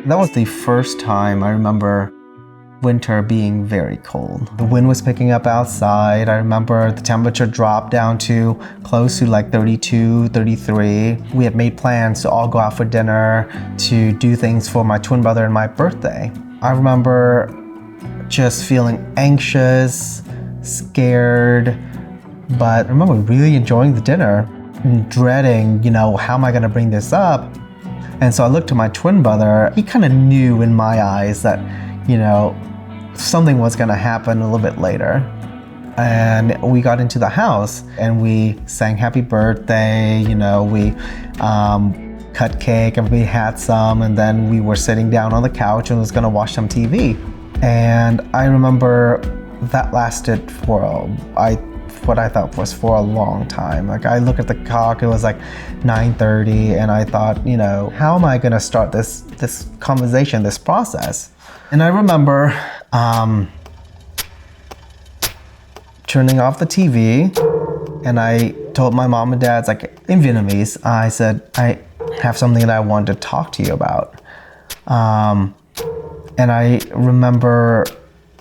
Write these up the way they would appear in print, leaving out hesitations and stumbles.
That was the first time I remember winter being very cold. The wind was picking up outside. I remember the temperature dropped down to close to like 32, 33. We had made plans to all go out for dinner, to do things for my twin brother and my birthday. I remember just feeling anxious, scared, but I remember really enjoying the dinner and dreading, how am I gonna bring this up? And so I looked to my twin brother. He kind of knew in my eyes that, something was gonna happen a little bit later. And we got into the house and we sang happy birthday, we cut cake, everybody had some, and then we were sitting down on the couch and was gonna watch some TV. And I remember that lasted for what I thought was for a long time. Like I looked at the clock, it was like 9:30, and I thought, how am I gonna start this conversation, this process? And I remember turning off the TV, and I told my mom and dad, in Vietnamese, I said, I have something that I wanted to talk to you about. And I remember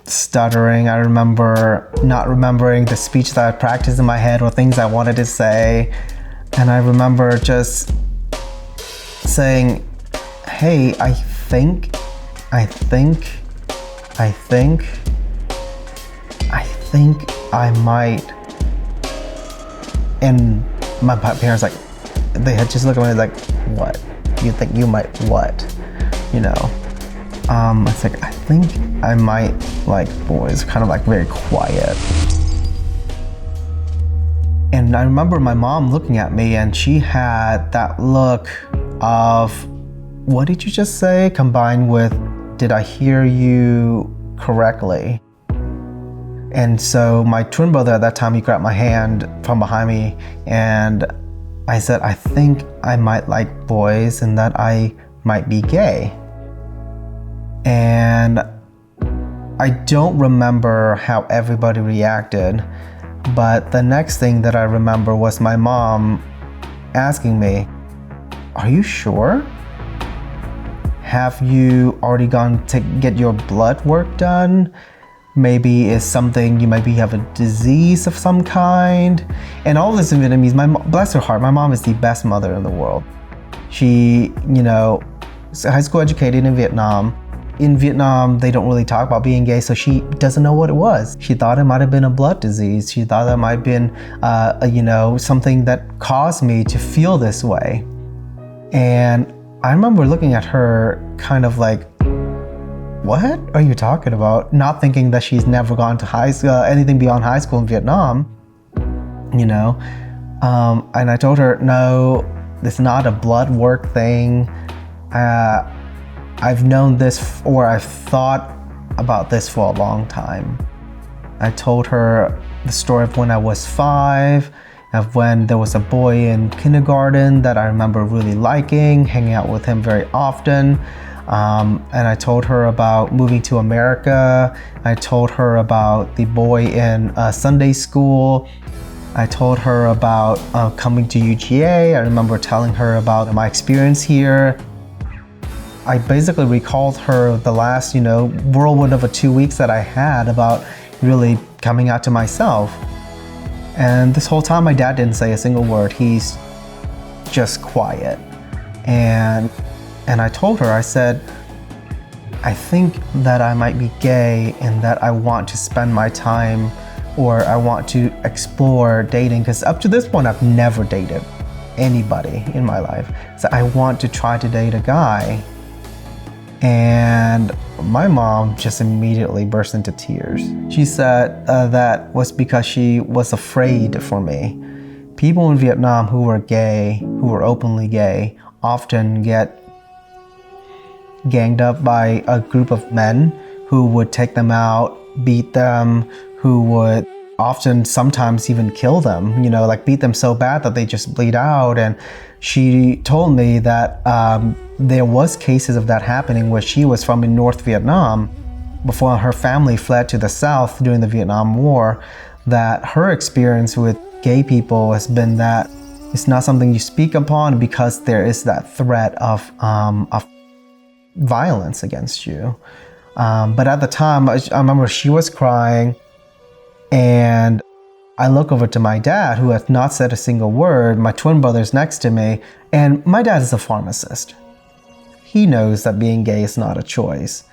stuttering. I remember not remembering the speech that I practiced in my head or things I wanted to say. And I remember just saying, hey, I think I might. And my parents, they had just looked at me like, what? You think you might what? It's like, I think I might like boys, kind of very quiet. And I remember my mom looking at me and she had that look of, what did you just say? Combined with, did I hear you correctly? And so my twin brother at that time, he grabbed my hand from behind me and I said, I think I might like boys and that I might be gay. And I don't remember how everybody reacted, but the next thing that I remember was my mom asking me, are you sure? Have you already gone to get your blood work done? Maybe it's something, you maybe have a disease of some kind. And all this in Vietnamese, bless her heart, my mom is the best mother in the world. She, is high school educated in Vietnam. In Vietnam, they don't really talk about being gay, so she doesn't know what it was. She thought it might have been a blood disease. She thought it might have been, something that caused me to feel this way. And I remember looking at her kind of like, what are you talking about? Not thinking that she's never gone to high school, anything beyond high school in Vietnam, And I told her, no, it's not a blood work thing. I've known this, or I've thought about this for a long time. I told her the story of when I was 5, of when there was a boy in kindergarten that I remember really liking, hanging out with him very often. And I told her about moving to America. I told her about the boy in Sunday school. I told her about coming to UGA. I remember telling her about my experience here. I basically recalled her the last, whirlwind of 2 weeks that I had about really coming out to myself. And this whole time, my dad didn't say a single word. He's just quiet. And I told her, I said, I think that I might be gay and that I want to spend my time, or I want to explore dating, because up to this point, I've never dated anybody in my life. So I want to try to date a guy. And my mom just immediately burst into tears. She said that was because she was afraid for me. People in Vietnam who were gay, who were openly gay, often get ganged up by a group of men who would take them out, beat them, who would often sometimes even kill them, beat them so bad that they just bleed out. And she told me that there was cases of that happening where she was from in North Vietnam before her family fled to the South during the Vietnam War, that her experience with gay people has been that it's not something you speak upon because there is that threat of violence against you. But at the time, I remember she was crying, and I look over to my dad, who had not said a single word. My twin brother's next to me, and my dad is a pharmacist. He knows that being gay is not a choice.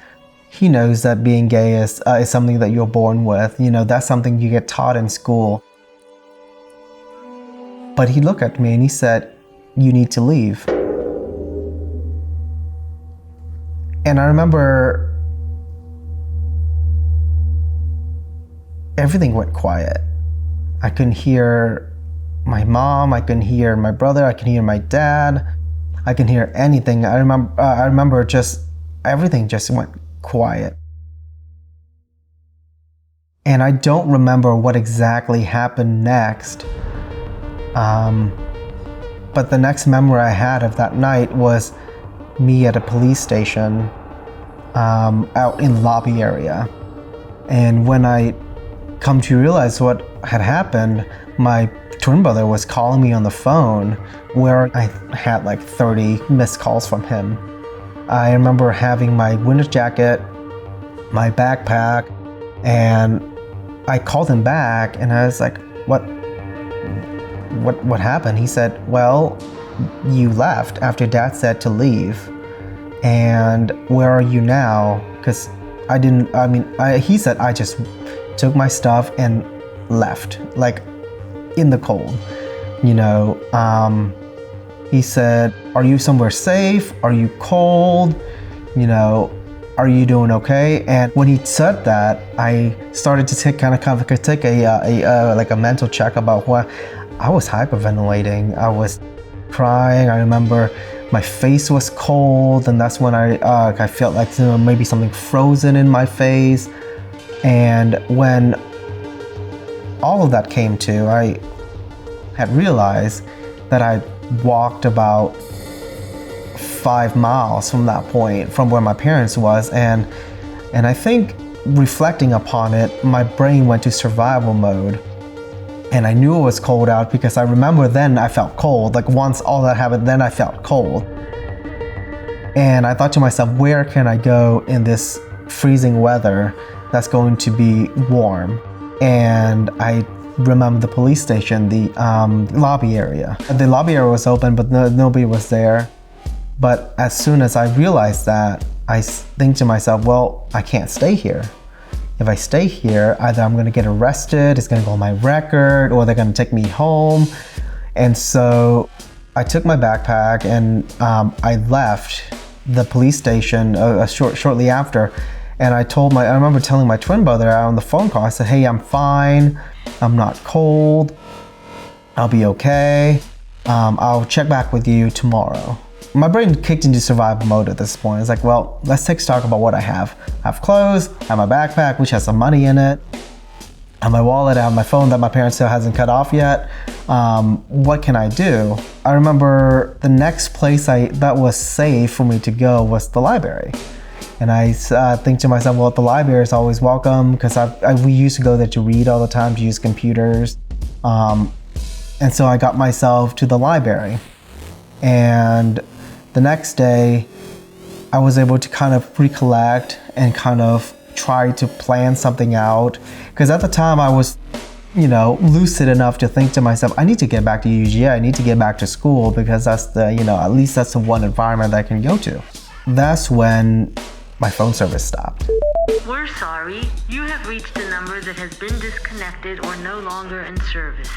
He knows that being gay is something that you're born with. You know, that's something you get taught in school. But he looked at me and he said, "You need to leave." And I remember everything went quiet. I couldn't hear my mom, I couldn't hear my brother, I couldn't hear my dad, I couldn't hear anything. I remember just everything just went quiet. And I don't remember what exactly happened next. But the next memory I had of that night was me at a police station out in the lobby area. And when I come to realize what had happened, my twin brother was calling me on the phone, where I had like 30 missed calls from him. I remember having my winter jacket, my backpack, and I called him back and I was like, what happened? He said, "Well, you left after Dad said to leave. And where are you now?" Because he said I just took my stuff and left, like in the cold, you know. He said, "Are you somewhere safe? Are you cold? You know, are you doing okay?" And when he said that, I started to take a mental check about what I was hyperventilating. I was crying. I remember my face was cold, and that's when I felt like, you know, maybe something frozen in my face. And when all of that came to, I had realized that I walked about 5 miles from that point, from where my parents was, and I think reflecting upon it, my brain went to survival mode. And I knew it was cold out because I remember then I felt cold. Like once all that happened, then I felt cold. And I thought to myself, where can I go in this freezing weather that's going to be warm? And I remember the police station, the lobby area. The lobby area was open, but nobody was there. But as soon as I realized that, I think to myself, well, I can't stay here. If I stay here, either I'm gonna get arrested, it's gonna go on my record, or they're gonna take me home. And so I took my backpack and I left the police station shortly after. And I remember telling my twin brother on the phone call, I said, "Hey, I'm fine, I'm not cold, I'll be okay, I'll check back with you tomorrow." My brain kicked into survival mode at this point. It's like, well, let's take stock about what I have. I have clothes, I have my backpack, which has some money in it, I have my wallet, I have my phone that my parents still hasn't cut off yet. What can I do? I remember the next place that was safe for me to go was the library. And I think to myself, well, the library is always welcome, because we used to go there to read all the time, to use computers. And so I got myself to the library. And the next day, I was able to kind of recollect and kind of try to plan something out. Because at the time I was, you know, lucid enough to think to myself, I need to get back to UGA, I need to get back to school, because that's the, you know, at least that's the one environment that I can go to. That's when my phone service stopped. "We're sorry, you have reached a number that has been disconnected or no longer in service.